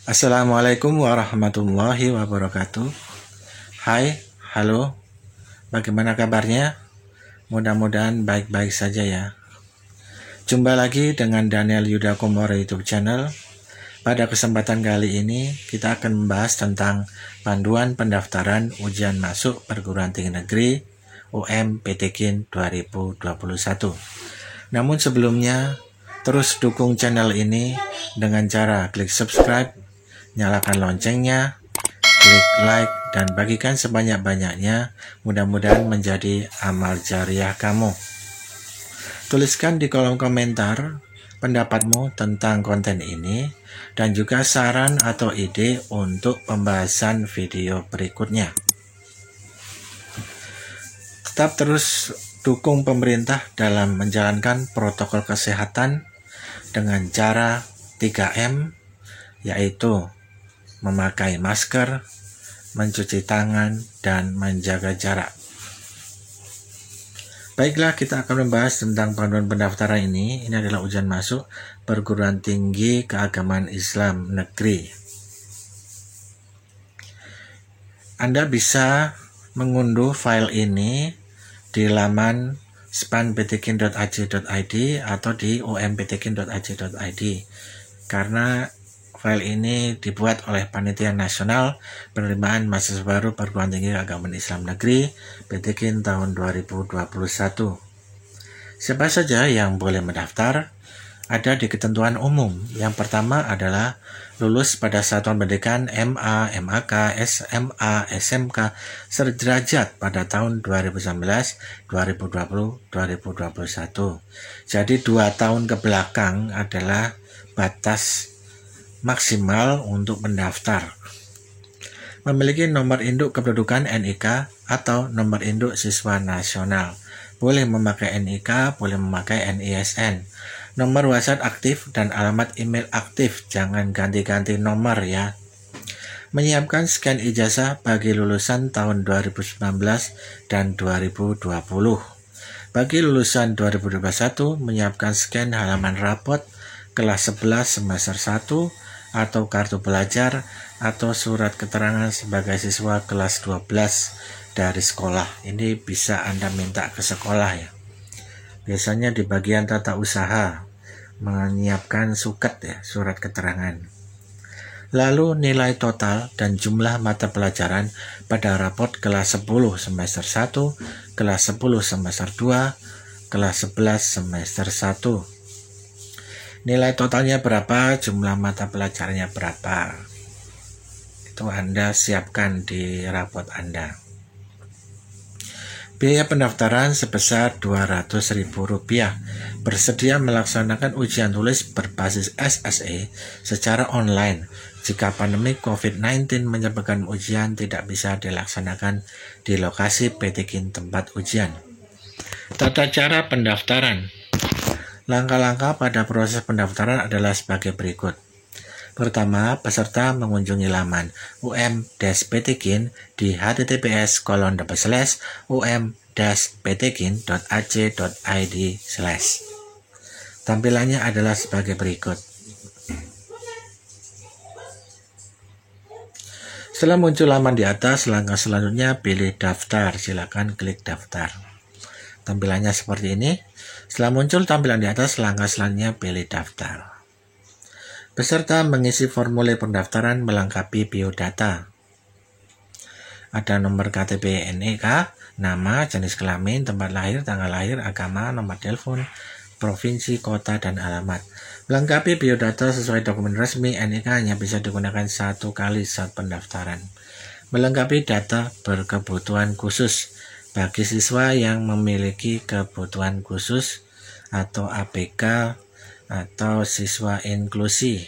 Assalamualaikum warahmatullahi wabarakatuh. Hai, halo, bagaimana kabarnya? Mudah-mudahan baik-baik saja ya. Jumpa lagi dengan Daniel Yuda Komoro YouTube channel. Pada kesempatan kali ini kita akan membahas tentang panduan pendaftaran ujian masuk perguruan tinggi negeri UM-PTKIN 2021. Namun sebelumnya, terus dukung channel ini dengan cara klik subscribe, nyalakan loncengnya, klik like, dan bagikan sebanyak-banyaknya. Mudah-mudahan menjadi amal jariah kamu. Tuliskan di kolom komentar pendapatmu tentang konten ini dan juga saran atau ide untuk pembahasan video berikutnya. Tetap terus dukung pemerintah dalam menjalankan protokol kesehatan dengan cara 3M, yaitu memakai masker, mencuci tangan, dan menjaga jarak. Baiklah, kita akan membahas tentang panduan pendaftaran ini. Ini adalah ujian masuk perguruan tinggi keagamaan Islam negeri. Anda bisa mengunduh file ini di laman span.ptkin.ac.id atau di umptkin.ac.id, karena file ini dibuat oleh Panitia Nasional Penerimaan Mahasiswa Baru Perguruan Tinggi Keagamaan Islam Negeri PTKIN tahun 2021. Siapa saja yang boleh mendaftar? Ada di ketentuan umum. Yang pertama adalah lulus pada satuan pendidikan MA, MAK, SMA, SMK sederajat pada tahun 2019, 2020, 2021. Jadi 2 tahun ke belakang adalah batas maksimal untuk mendaftar. Memiliki nomor induk kependudukan NIK atau nomor induk siswa nasional. Boleh memakai NIK, boleh memakai NISN. Nomor WhatsApp aktif dan alamat email aktif, jangan ganti-ganti nomor ya. Menyiapkan scan ijazah bagi lulusan tahun 2019 dan 2020. Bagi lulusan 2021, menyiapkan scan halaman rapot kelas 11 semester 1 atau kartu pelajar atau surat keterangan sebagai siswa kelas 12 dari sekolah. Ini bisa Anda minta ke sekolah ya. Biasanya di bagian tata usaha menyiapkan suket ya, surat keterangan. Lalu nilai total dan jumlah mata pelajaran pada rapot kelas 10 semester 1, kelas 10 semester 2, kelas 11 semester 1. Nilai totalnya berapa, jumlah mata pelajarannya berapa. Itu Anda siapkan di rapot Anda. Biaya pendaftaran sebesar Rp200.000. Bersedia melaksanakan ujian tulis berbasis SSE secara online jika pandemi COVID-19 menyebabkan ujian tidak bisa dilaksanakan di lokasi PTKIN tempat ujian. Tata cara pendaftaran. Langkah-langkah pada proses pendaftaran adalah sebagai berikut. Pertama, peserta mengunjungi laman UM-PTKIN di https://um-ptkin.ac.id/. Tampilannya adalah sebagai berikut. Setelah muncul laman di atas, langkah selanjutnya pilih daftar. Silakan klik daftar. Tampilannya seperti ini. Setelah muncul tampilan di atas, langkah selanjutnya pilih daftar. Peserta mengisi formulir pendaftaran melengkapi biodata. Ada nomor KTP NIK, nama, jenis kelamin, tempat lahir, tanggal lahir, agama, nomor telepon, provinsi, kota, dan alamat. Melengkapi biodata sesuai dokumen resmi NIK hanya bisa digunakan 1 kali saat pendaftaran. Melengkapi data berkebutuhan khusus. Bagi siswa yang memiliki kebutuhan khusus atau ABK atau siswa inklusi.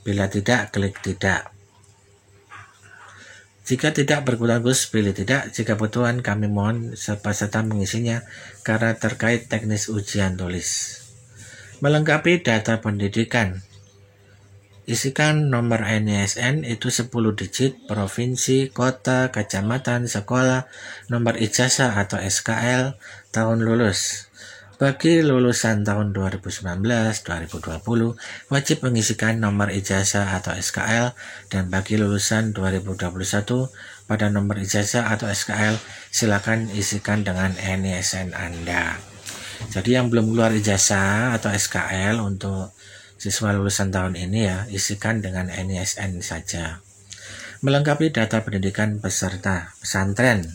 Bila tidak, klik tidak. Jika tidak berkebutuhan khusus, pilih tidak. Jika berkebutuhan, kami mohon peserta mengisinya karena terkait teknis ujian tulis. Melengkapi data pendidikan. Isikan nomor NISN itu 10 digit, provinsi, kota, kecamatan, sekolah, nomor ijazah atau SKL, tahun lulus. Bagi lulusan tahun 2019-2020, wajib mengisikan nomor ijazah atau SKL, dan bagi lulusan 2021, pada nomor ijazah atau SKL, silakan isikan dengan NISN Anda. Jadi yang belum keluar ijazah atau SKL untuk siswa lulusan tahun ini ya, isikan dengan NISN saja. Melengkapi data pendidikan peserta pesantren.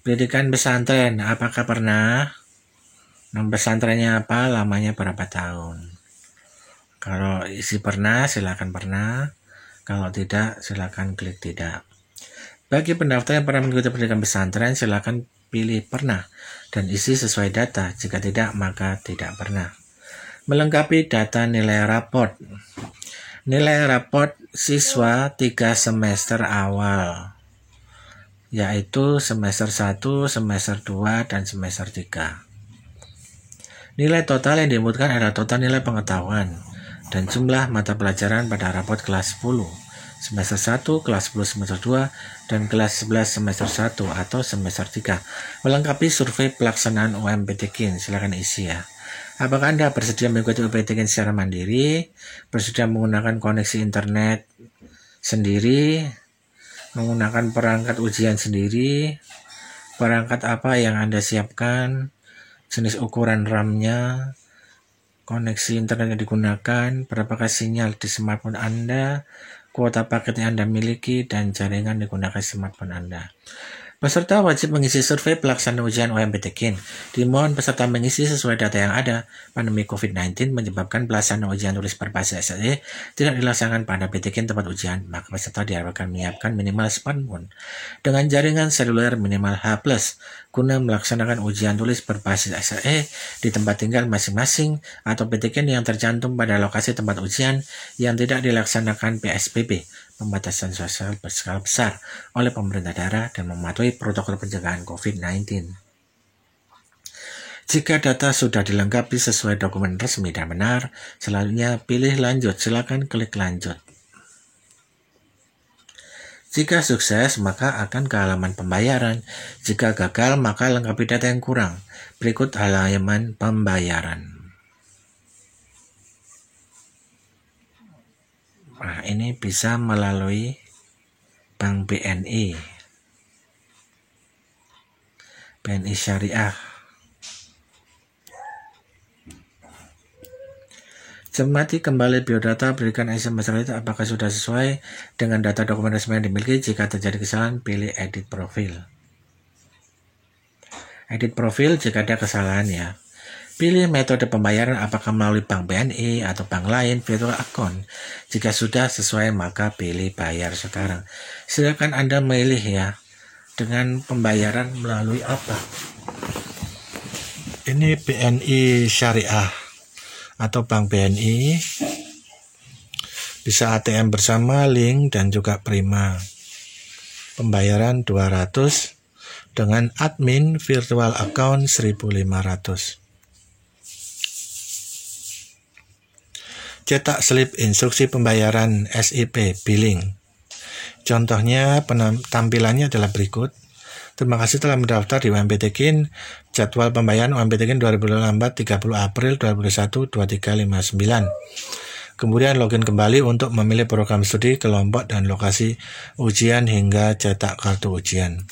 Pendidikan pesantren, apakah pernah? Nama pesantrennya apa? Lamanya berapa tahun? Kalau isi pernah, silakan pernah. Kalau tidak, silakan klik tidak. Bagi pendaftar yang pernah mengikuti pendidikan pesantren, silakan pilih pernah dan isi sesuai data. Jika tidak, maka tidak pernah. Melengkapi data nilai raport. Nilai raport siswa 3 semester awal, yaitu semester 1, semester 2, dan semester 3. Nilai total yang diinputkan adalah total nilai pengetahuan dan jumlah mata pelajaran pada raport kelas 10, semester 1, kelas 10 semester 2, dan kelas 11 semester 1 atau semester 3. Melengkapi survei pelaksanaan UMPTKIN, silakan isi ya. Apakah Anda bersedia mengikuti UMPTKIN secara mandiri, bersedia menggunakan koneksi internet sendiri, menggunakan perangkat ujian sendiri, perangkat apa yang Anda siapkan, jenis ukuran RAM-nya, koneksi internet yang digunakan, berapakah sinyal di smartphone Anda, kuota paket yang Anda miliki, dan jaringan digunakan smartphone Anda. Peserta wajib mengisi survei pelaksanaan ujian UMPTKIN. Dimohon peserta mengisi sesuai data yang ada. Pandemi COVID-19 menyebabkan pelaksanaan ujian tulis berbasis SLE tidak dilaksanakan pada PTKIN tempat ujian, maka peserta diharapkan menyiapkan minimal smartphone dengan jaringan seluler minimal H+, guna melaksanakan ujian tulis berbasis SLE di tempat tinggal masing-masing atau PTKIN yang tercantum pada lokasi tempat ujian yang tidak dilaksanakan PSBB, pembatasan sosial berskala besar, oleh pemerintah daerah dan mematuhi protokol pencegahan COVID-19. Jika data sudah dilengkapi sesuai dokumen resmi dan benar, selanjutnya pilih lanjut, silakan klik lanjut. Jika sukses, maka akan ke halaman pembayaran. Jika gagal, maka lengkapi data yang kurang. Berikut halaman pembayaran. Nah, ini bisa melalui Bank BNI Syariah. Cermati kembali biodata berikan SMS itu apakah sudah sesuai dengan data dokumen resmi yang dimiliki. Jika terjadi kesalahan, pilih edit profil. Edit profil jika ada kesalahan ya. Pilih metode pembayaran apakah melalui bank BNI atau bank lain, virtual account. Jika sudah sesuai maka pilih bayar sekarang. Silakan Anda memilih ya, dengan pembayaran melalui apa. Ini BNI Syariah atau bank BNI. Bisa ATM bersama, link, dan juga prima. Pembayaran 200 dengan admin virtual account 1.500. Cetak slip instruksi pembayaran SIP billing. Contohnya tampilannya adalah berikut. Terima kasih telah mendaftar di UMPTKIN. Jadwal pembayaran UMPTKIN 2024 30 April 2021 2359. Kemudian login kembali untuk memilih program studi, kelompok, dan lokasi ujian hingga cetak kartu ujian.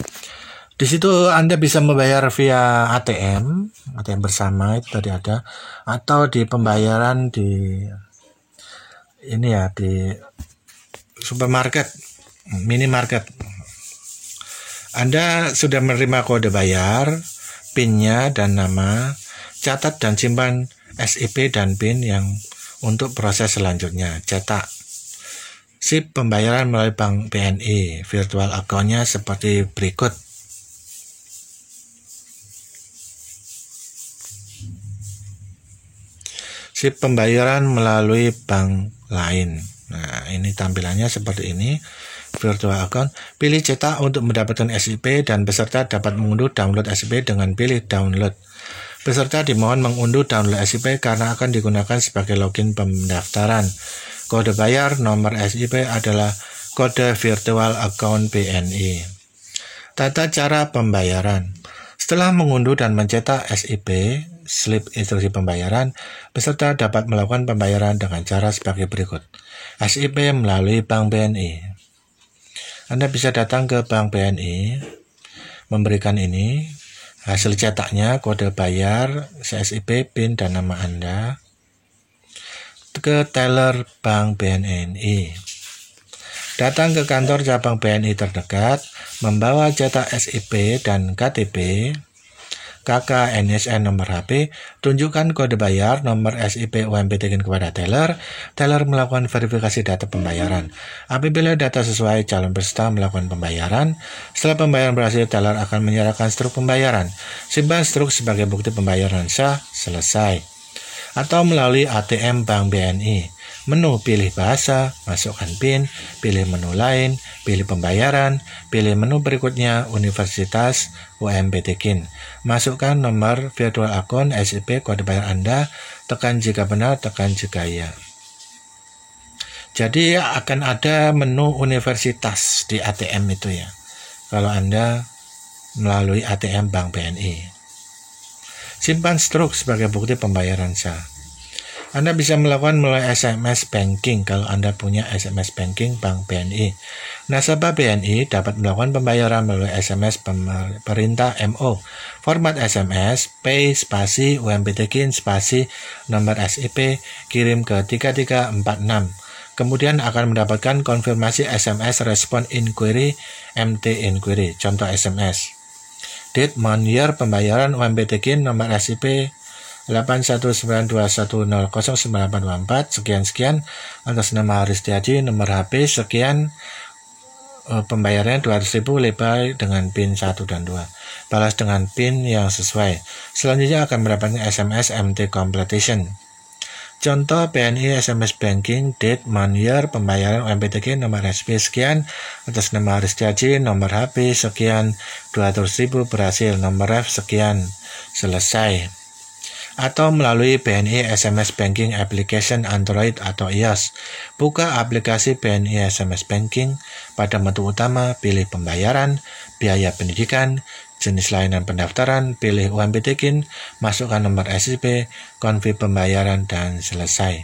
Di situ Anda bisa membayar via ATM bersama itu tadi ada, atau di pembayaran di ini ya, di supermarket, minimarket. Anda sudah menerima kode bayar, PIN-nya dan nama, catat dan simpan SIP dan PIN yang untuk proses selanjutnya. Cetak SIP pembayaran melalui Bank BNI, virtual account-nya seperti berikut. SIP pembayaran melalui bank lain. Nah, ini tampilannya seperti ini. virtual account, pilih cetak untuk mendapatkan SIP dan peserta dapat mengunduh download SIP dengan pilih download. Peserta dimohon mengunduh download SIP karena akan digunakan sebagai login pendaftaran. Kode bayar nomor SIP adalah kode virtual account BNI. Tata cara pembayaran. Setelah mengunduh dan mencetak SIP, slip instruksi pembayaran, peserta dapat melakukan pembayaran dengan cara sebagai berikut. SIP melalui Bank BNI. Anda bisa datang ke Bank BNI, memberikan ini, hasil cetaknya, kode bayar, SIP, PIN, dan nama Anda, ke teller Bank BNI. Datang ke kantor cabang BNI terdekat, membawa cetak SIP dan KTP, KK, NSN, nomor HP, tunjukkan kode bayar, nomor SIP UMPTKIN kepada teller. Teller melakukan verifikasi data pembayaran. Apabila data sesuai, calon peserta melakukan pembayaran. Setelah pembayaran berhasil, teller akan menyerahkan struk pembayaran. Simpan struk sebagai bukti pembayaran sah, selesai. Atau melalui ATM Bank BNI. Menu pilih bahasa, masukkan PIN, pilih menu lain, pilih pembayaran, pilih menu berikutnya Universitas UMPTKIN. Masukkan nomor virtual account SIP kode bayar Anda, tekan jika benar, tekan jika iya. Jadi akan ada menu universitas di ATM itu ya, kalau Anda melalui ATM Bank BNI. Simpan struk sebagai bukti pembayaran sah. Anda bisa melakukan melalui SMS Banking kalau Anda punya SMS Banking Bank BNI. Nasabah BNI dapat melakukan pembayaran melalui SMS perintah MO. Format SMS, pay, spasi, UMPTKIN, spasi, nomor SIP, kirim ke 3346. Kemudian akan mendapatkan konfirmasi SMS Respon Inquiry, MT Inquiry. Contoh SMS. Date, month, year, pembayaran UMPTKIN, nomor SIP 81921009824 sekian atas nama Haris Setiaji, nomor HP sekian, pembayarannya 200.000 lebay dengan PIN 1 dan 2. Balas dengan PIN yang sesuai. Selanjutnya akan mendapatkan SMS MT Completion. Contoh BNI SMS Banking, date, month, year, pembayaran UMPTKIN, nomor SIP sekian atas nama Haris Setiaji, nomor HP sekian, 200.000 berhasil, nomor ref sekian, selesai. Atau melalui BNI SMS Banking Application Android atau iOS. Buka aplikasi BNI SMS Banking, pada menu utama pilih pembayaran, biaya pendidikan, jenis layanan pendaftaran, pilih UMPTKIN, masukkan nomor SIP, konfirmasi pembayaran, dan selesai.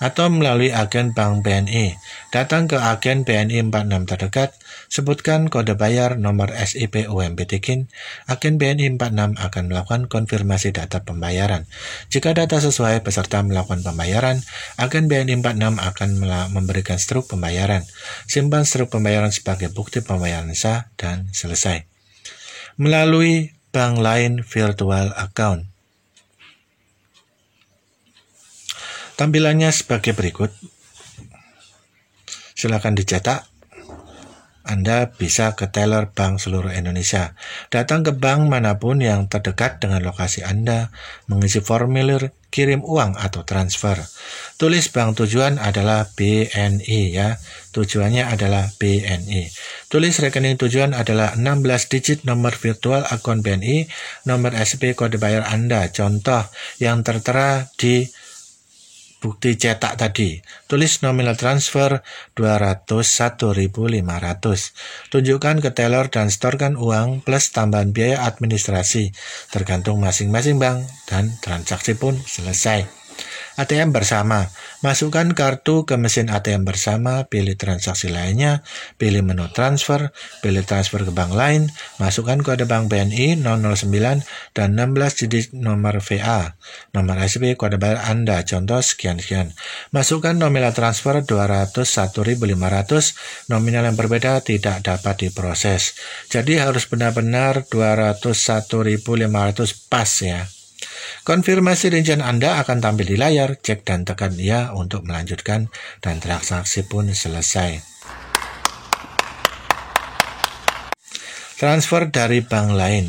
Atau melalui agen Bank BNI, datang ke agen BNI 46 terdekat, sebutkan kode bayar, nomor SIP UMPTKIN, agen BNI 46 akan melakukan konfirmasi data pembayaran. Jika data sesuai, peserta melakukan pembayaran, agen BNI 46 akan memberikan struk pembayaran. Simpan struk pembayaran sebagai bukti pembayaran sah, dan selesai. Melalui bank lain virtual account. Tampilannya sebagai berikut. Silakan dicetak. Anda bisa ke teller bank seluruh Indonesia. Datang ke bank manapun yang terdekat dengan lokasi Anda, mengisi formulir kirim uang atau transfer. Tulis bank tujuan adalah BNI ya. Tujuannya adalah BNI. Tulis rekening tujuan adalah 16 digit nomor virtual akun BNI, nomor SIP kode bayar Anda. Contoh yang tertera di bukti cetak tadi. Tulis nominal transfer 201.500. Tunjukkan ke teller dan setorkan uang plus tambahan biaya administrasi tergantung masing-masing bank, dan transaksi pun selesai. ATM bersama. Masukkan kartu ke mesin ATM bersama, pilih transaksi lainnya, pilih menu transfer, pilih transfer ke bank lain, masukkan kode bank BNI 009 dan 16 digit nomor VA, nomor SIP kode bayar Anda, contoh sekian-sekian. Masukkan nominal transfer 201.500, nominal yang berbeda tidak dapat diproses. Jadi harus benar-benar 201.500 pas ya. Konfirmasi rincian Anda akan tampil di layar, cek dan tekan ya untuk melanjutkan, dan transaksi pun selesai. Transfer dari bank lain.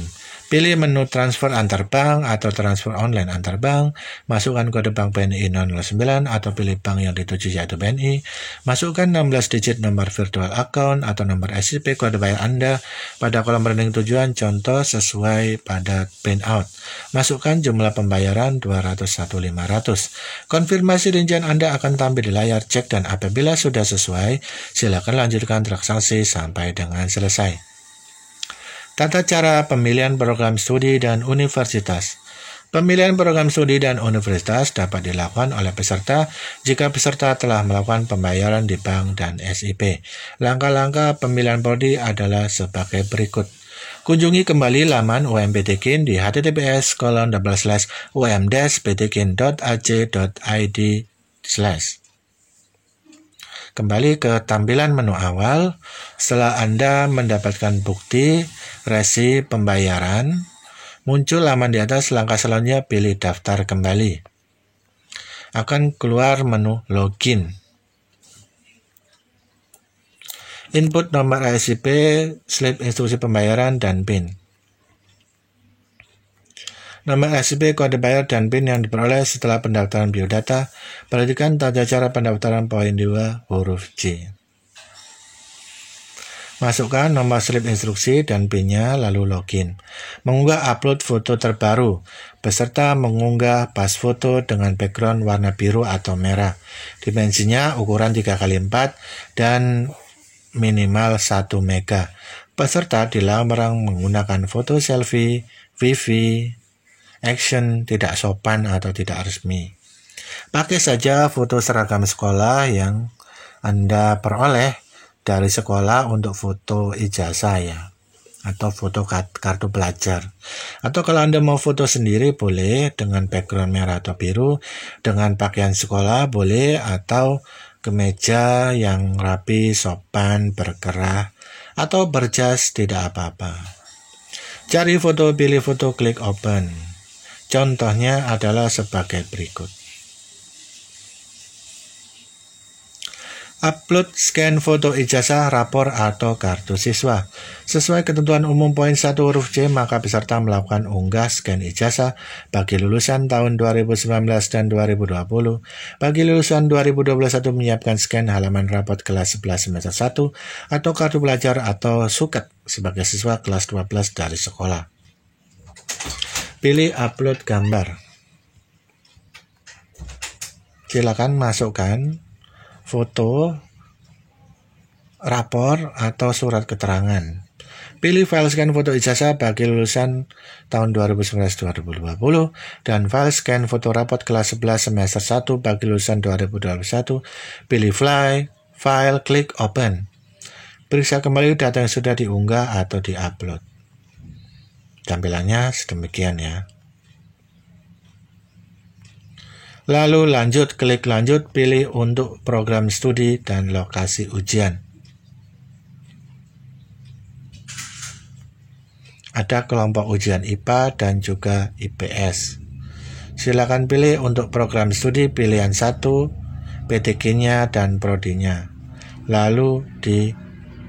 Pilih menu transfer antar bank atau transfer online antar bank. Masukkan kode bank BNI 009 atau pilih bank yang dituju yaitu BNI. Masukkan 16 digit nomor virtual account atau nomor SIP kode bayar Anda pada kolom rekening tujuan contoh sesuai pada printout. Masukkan jumlah pembayaran 201.500. Konfirmasi rincian Anda akan tampil di layar cek dan apabila sudah sesuai, silakan lanjutkan transaksi sampai dengan selesai. Tata cara pemilihan program studi dan universitas. Pemilihan program studi dan universitas dapat dilakukan oleh peserta jika peserta telah melakukan pembayaran di bank dan SIP. Langkah-langkah pemilihan prodi adalah sebagai berikut. Kunjungi kembali laman UMPTKIN di https://um-ptkin.ac.id/. Kembali ke tampilan menu awal. Setelah Anda mendapatkan bukti resi pembayaran, muncul laman di atas. Langkah selanjutnya pilih daftar kembali. Akan keluar menu login. Input nomor SIP, slip instruksi pembayaran, dan PIN. Nomor SIP, kode bayar, dan PIN yang diperoleh setelah pendaftaran biodata. Perhatikan tata cara pendaftaran poin 2 huruf C. Masukkan nomor slip instruksi dan PIN-nya, lalu login. Mengunggah upload foto terbaru. Peserta mengunggah pas foto dengan background warna biru atau merah. Dimensinya ukuran 3x4 dan minimal 1 mega. Peserta dilarang menggunakan foto selfie, wifi, action, tidak sopan atau tidak resmi. Pakai saja foto seragam sekolah yang Anda peroleh dari sekolah untuk foto ijazah ya, atau foto kartu pelajar. Atau kalau Anda mau foto sendiri boleh dengan background merah atau biru, dengan pakaian sekolah boleh, atau kemeja yang rapi, sopan, berkerah, atau berjas tidak apa-apa. Cari foto, pilih foto, klik open. Contohnya adalah sebagai berikut. Upload scan foto ijazah, rapor, atau kartu siswa. Sesuai ketentuan umum poin 1 huruf C, maka peserta melakukan unggah scan ijazah bagi lulusan tahun 2019 dan 2020. Bagi lulusan 2021 menyiapkan scan halaman rapot kelas 11 semester 1 atau kartu pelajar atau suket sebagai siswa kelas 12 dari sekolah. Pilih upload gambar. Silakan masukkan foto, rapor, atau surat keterangan. Pilih file scan foto ijazah bagi lulusan tahun 2019-2020 dan file scan foto rapot kelas 11 semester 1 bagi lulusan 2021. Pilih file, klik open. Periksa kembali data yang sudah diunggah atau diupload. Tampilannya sedemikian ya. Lalu lanjut, klik lanjut, pilih untuk program studi dan lokasi ujian. Ada kelompok ujian IPA dan juga IPS. Silakan pilih untuk program studi pilihan 1, PTK-nya dan prodinya. Lalu di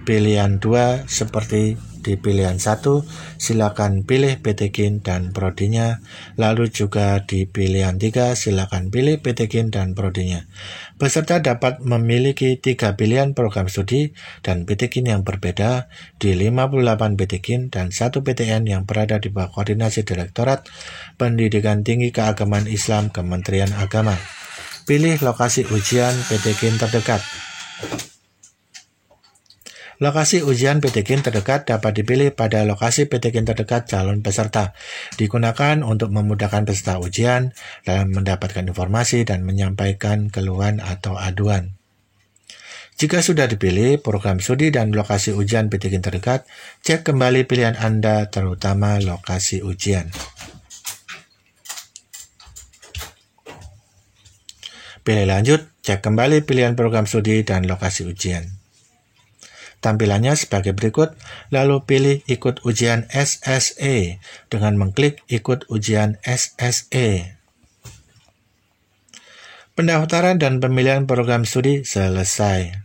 pilihan 2 seperti di pilihan 1, silakan pilih PTK dan prodinya. Lalu juga di pilihan 3, silakan pilih PTK dan prodinya. Peserta dapat memiliki 3 pilihan program studi dan PTK yang berbeda di 58 PTK dan 1 PTN yang berada di bawah koordinasi Direktorat Pendidikan Tinggi Keagamaan Islam Kementerian Agama. Pilih lokasi ujian PTK terdekat. Lokasi ujian PTK terdekat dapat dipilih pada lokasi PTK terdekat calon peserta. Digunakan untuk memudahkan peserta ujian dalam mendapatkan informasi dan menyampaikan keluhan atau aduan. Jika sudah dipilih program studi dan lokasi ujian PTK terdekat, cek kembali pilihan Anda, terutama lokasi ujian. Pilih lanjut, cek kembali pilihan program studi dan lokasi ujian. Tampilannya sebagai berikut, lalu pilih ikut ujian SSE dengan mengklik ikut ujian SSE. Pendaftaran dan pemilihan program studi selesai.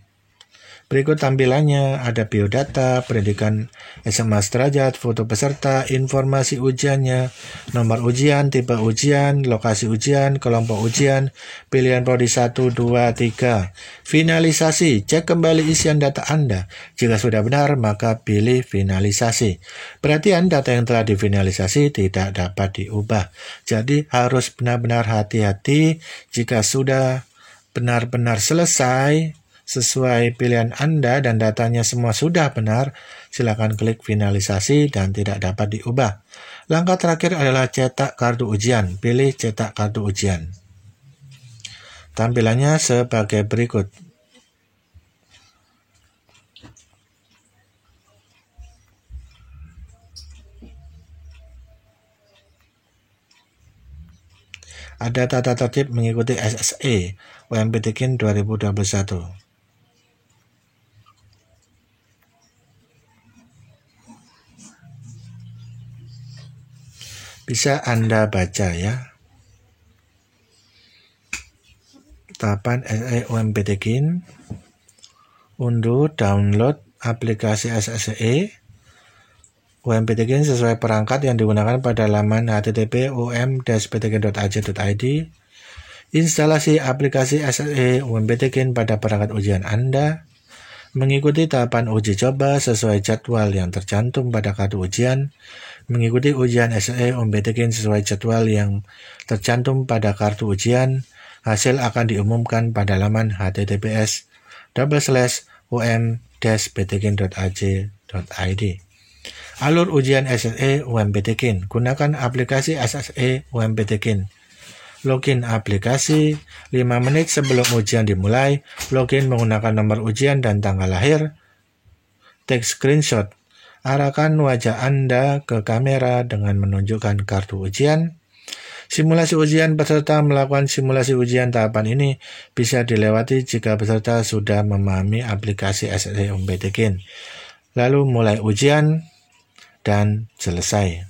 Berikut tampilannya, ada biodata, pendidikan SMA sederajat, foto peserta, informasi ujiannya, nomor ujian, tipe ujian, lokasi ujian, kelompok ujian, pilihan prodi 1, 2, 3. Finalisasi, cek kembali isian data Anda. Jika sudah benar, maka pilih finalisasi. Perhatian, data yang telah difinalisasi tidak dapat diubah. Jadi harus benar-benar hati-hati jika sudah benar-benar selesai sesuai pilihan Anda dan datanya semua sudah benar, silakan klik finalisasi dan tidak dapat diubah. Langkah terakhir adalah cetak kartu ujian. Pilih cetak kartu ujian. Tampilannya sebagai berikut. Ada tata tertib mengikuti SSE UMPTKIN 2021. Bisa Anda baca ya. Tahapan SSE UMPTKIN. Unduh, download aplikasi SSE UMPTKIN sesuai perangkat yang digunakan pada laman http://um-ptkin.ac.id. Instalasi aplikasi SSE UMPTKIN pada perangkat ujian Anda. Mengikuti tahapan uji coba sesuai jadwal yang tercantum pada kartu ujian. Mengikuti ujian SSE UMPTKIN sesuai jadwal yang tercantum pada kartu ujian. Hasil akan diumumkan pada laman https://um-ptkin.ac.id. Alur ujian SSE UMPTKIN. Gunakan aplikasi SSE UMPTKIN. Login aplikasi 5 menit sebelum ujian dimulai. Login menggunakan nomor ujian dan tanggal lahir. Take screenshot. Arahkan wajah Anda ke kamera dengan menunjukkan kartu ujian. Simulasi ujian. Peserta melakukan simulasi ujian. Tahapan ini bisa dilewati jika peserta sudah memahami aplikasi SSE UMPTKIN. Lalu mulai ujian dan selesai.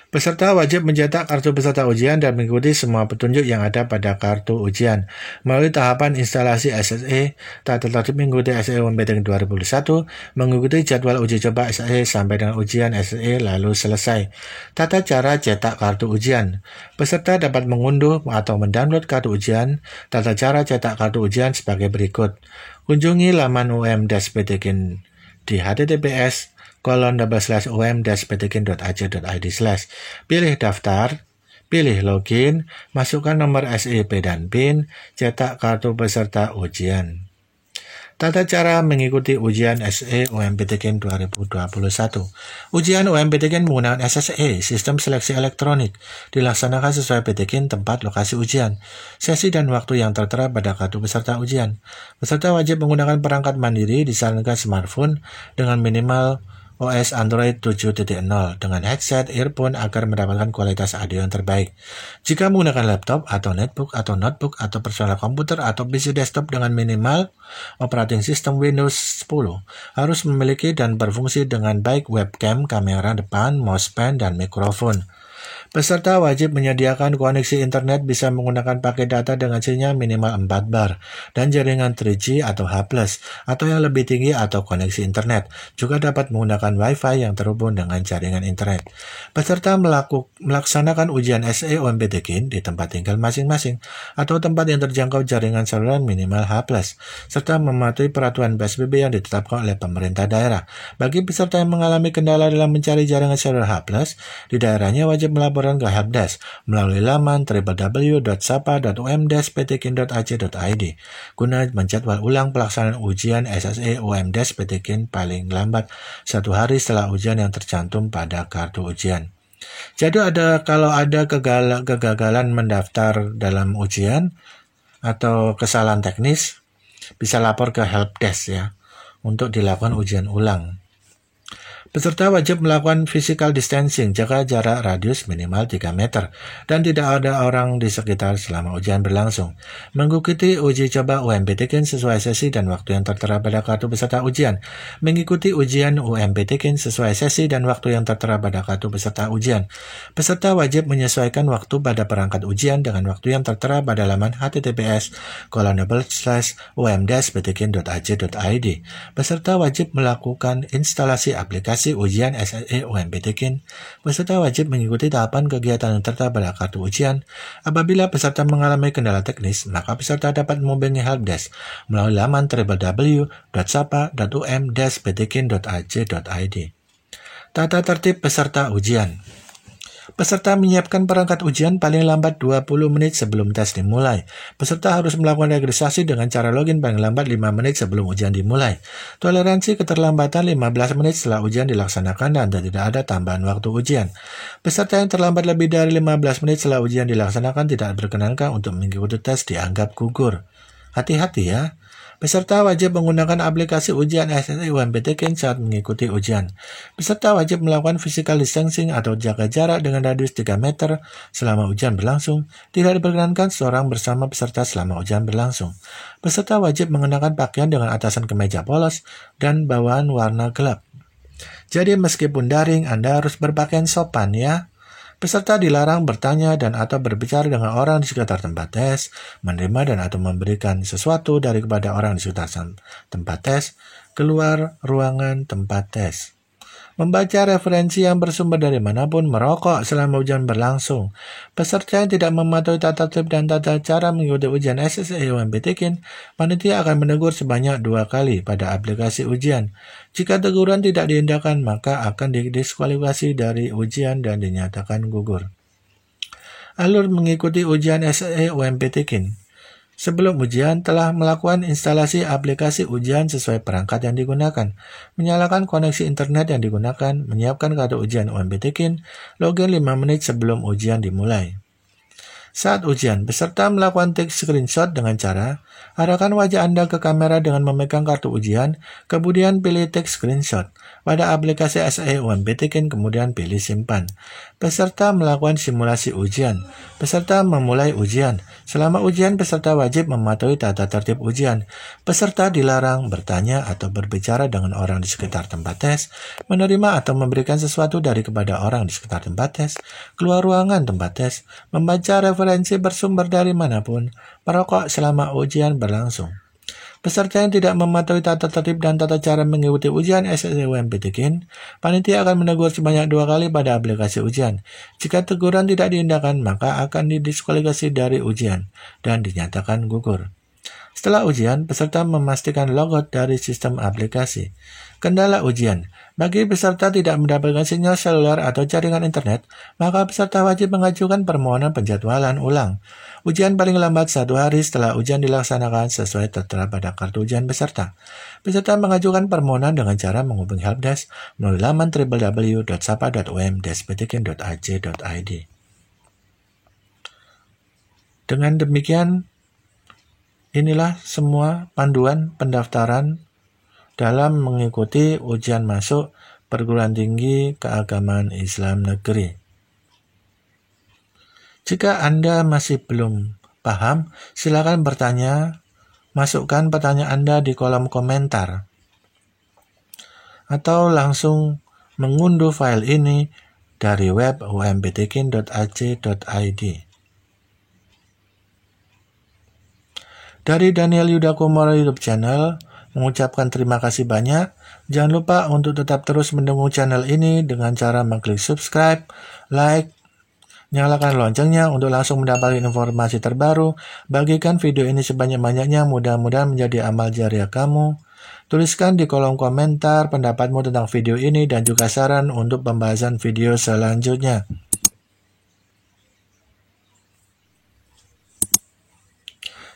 Peserta wajib mencetak kartu peserta ujian dan mengikuti semua petunjuk yang ada pada kartu ujian. Melalui tahapan instalasi SSE, tata tertib mengikuti SSE UMPTKIN 2021, mengikuti jadwal uji coba SSE sampai dengan ujian SSE lalu selesai. Tata cara cetak kartu ujian. Peserta dapat mengunduh atau mendownload kartu ujian. Tata cara cetak kartu ujian sebagai berikut. Kunjungi laman UM-PTKIN di https://um-ptkin.ac.id/. Pilih daftar, pilih login, masukkan nomor SIP dan PIN, cetak kartu peserta ujian. Tata cara mengikuti ujian SSE UMPTKIN 2021. Ujian UMPTKIN menggunakan SSE, Sistem Seleksi Elektronik, dilaksanakan sesuai PTKIN tempat lokasi ujian. Sesi dan waktu yang tertera pada kartu peserta ujian. Peserta wajib menggunakan perangkat mandiri disarankan smartphone dengan minimal OS Android 7.0 dengan headset, earphone agar mendapatkan kualitas audio yang terbaik. Jika menggunakan laptop atau netbook atau notebook atau personal komputer atau PC desktop dengan minimal operating system Windows 10 harus memiliki dan berfungsi dengan baik webcam, kamera depan, mousepad, dan mikrofon. Peserta wajib menyediakan koneksi internet bisa menggunakan paket data dengan sinyal minimal 4 bar dan jaringan 3G atau H+, atau yang lebih tinggi atau koneksi internet. Juga dapat menggunakan Wi-Fi yang terhubung dengan jaringan internet. Peserta melaksanakan ujian SSE UMPTKIN di tempat tinggal masing-masing atau tempat yang terjangkau jaringan seluler minimal H+, serta mematuhi peraturan PSBB yang ditetapkan oleh pemerintah daerah. Bagi peserta yang mengalami kendala dalam mencari jaringan seluler H+, di daerahnya wajib melaporkan ke helpdesk melalui laman www.sapa.um-ptkin.ac.id guna menjadwal ulang pelaksanaan ujian SSE UM-PTKIN paling lambat 1 hari setelah ujian yang tercantum pada kartu ujian. Jadi kalau ada kegagalan mendaftar dalam ujian atau kesalahan teknis, bisa lapor ke helpdesk ya untuk dilakukan ujian ulang. Peserta wajib melakukan physical distancing, jaga jarak radius minimal 3 meter, dan tidak ada orang di sekitar selama ujian berlangsung. Mengikuti uji coba UMPTKIN sesuai sesi dan waktu yang tertera pada kartu peserta ujian. Mengikuti ujian UMPTKIN sesuai sesi dan waktu yang tertera pada kartu peserta ujian. Peserta wajib menyesuaikan waktu pada perangkat ujian dengan waktu yang tertera pada laman https://um-ptkin.ac.id. Peserta wajib melakukan instalasi aplikasi ujian SSE UMPTKIN. Peserta wajib mengikuti tahapan kegiatan yang tertera pada kartu ujian. Apabila peserta mengalami kendala teknis, maka peserta dapat menghubungi helpdesk melalui laman www.sapa.um-ptkin.ac.id. Tata tertib peserta ujian. Peserta menyiapkan perangkat ujian paling lambat 20 menit sebelum tes dimulai. Peserta harus melakukan registrasi dengan cara login paling lambat 5 menit sebelum ujian dimulai. Toleransi keterlambatan 15 menit setelah ujian dilaksanakan dan tidak ada tambahan waktu ujian. Peserta yang terlambat lebih dari 15 menit setelah ujian dilaksanakan tidak diperkenankan untuk mengikuti tes, dianggap gugur. Hati-hati ya. Peserta wajib menggunakan aplikasi ujian SSE UMPTKIN saat mengikuti ujian. Peserta wajib melakukan physical distancing atau jaga jarak dengan radius 3 meter selama ujian berlangsung. Tidak diperkenankan seorang bersama peserta selama ujian berlangsung. Peserta wajib mengenakan pakaian dengan atasan kemeja polos dan bawahan warna gelap. Jadi meskipun daring, Anda harus berpakaian sopan ya. Peserta dilarang bertanya dan atau berbicara dengan orang di sekitar tempat tes, menerima dan atau memberikan sesuatu dari kepada orang di sekitar tempat tes, keluar ruangan tempat tes. Membaca referensi yang bersumber dari manapun, merokok selama ujian berlangsung. Peserta yang tidak mematuhi tata tertib dan tata cara mengikuti ujian SSE UMPTKIN, panitia akan menegur sebanyak 2 kali pada aplikasi ujian. Jika teguran tidak diindahkan, maka akan didiskualifikasi dari ujian dan dinyatakan gugur. Alur mengikuti ujian SSE UMPTKIN. Sebelum ujian, telah melakukan instalasi aplikasi ujian sesuai perangkat yang digunakan, menyalakan koneksi internet yang digunakan, menyiapkan kartu ujian UMPTKIN, login 5 menit sebelum ujian dimulai. Saat ujian, peserta melakukan take screenshot dengan cara arahkan wajah Anda ke kamera dengan memegang kartu ujian, kemudian pilih take screenshot. Pada aplikasi SSE UMPTKIN, kemudian pilih simpan. Peserta melakukan simulasi ujian. Peserta memulai ujian. Selama ujian, peserta wajib mematuhi tata tertib ujian. Peserta dilarang bertanya atau berbicara dengan orang di sekitar tempat tes, menerima atau memberikan sesuatu dari kepada orang di sekitar tempat tes, keluar ruangan tempat tes, membaca referensi bersumber dari manapun, merokok selama ujian berlangsung. Peserta yang tidak mematuhi tata tertib dan tata cara mengikuti ujian SSE UMPTKIN, panitia akan menegur sebanyak 2 kali pada aplikasi ujian. Jika teguran tidak diindahkan, maka akan didiskualifikasi dari ujian dan dinyatakan gugur. Setelah ujian, peserta memastikan logout dari sistem aplikasi. Kendala ujian. Bagi peserta tidak mendapatkan sinyal seluler atau jaringan internet, maka peserta wajib mengajukan permohonan penjadwalan ulang. Ujian paling lambat 1 hari setelah ujian dilaksanakan sesuai tertera pada kartu ujian peserta. Peserta mengajukan permohonan dengan cara menghubungi helpdesk melalui laman www.sapa.um-ptkin.ac.id. Dengan demikian, inilah semua panduan pendaftaran dalam mengikuti ujian masuk perguruan tinggi keagamaan Islam negeri. Jika Anda masih belum paham, silakan bertanya, masukkan pertanyaan Anda di kolom komentar, atau langsung mengunduh file ini dari web umptkin.ac.id. Dari Daniel Yuda Kumoro YouTube channel, mengucapkan terima kasih banyak. Jangan lupa untuk tetap terus mendukung channel ini dengan cara mengklik subscribe, like, nyalakan loncengnya untuk langsung mendapatkan informasi terbaru. Bagikan video ini sebanyak-banyaknya, mudah-mudahan menjadi amal jariah kamu. Tuliskan di kolom komentar pendapatmu tentang video ini dan juga saran untuk pembahasan video selanjutnya.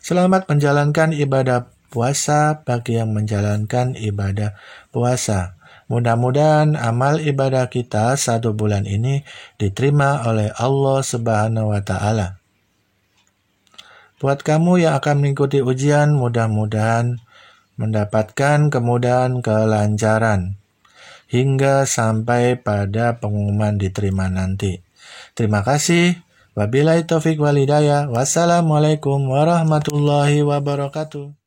Selamat menjalankan ibadah puasa bagi yang menjalankan ibadah puasa. Mudah-mudahan amal ibadah kita 1 bulan ini diterima oleh Allah Subhanahu wa Ta'ala. Buat kamu yang akan mengikuti ujian, mudah-mudahan mendapatkan kemudahan kelancaran. hingga sampai pada pengumuman diterima nanti. Terima kasih. Wabillahi taufik wal hidayah. Wassalamualaikum warahmatullahi wabarakatuh.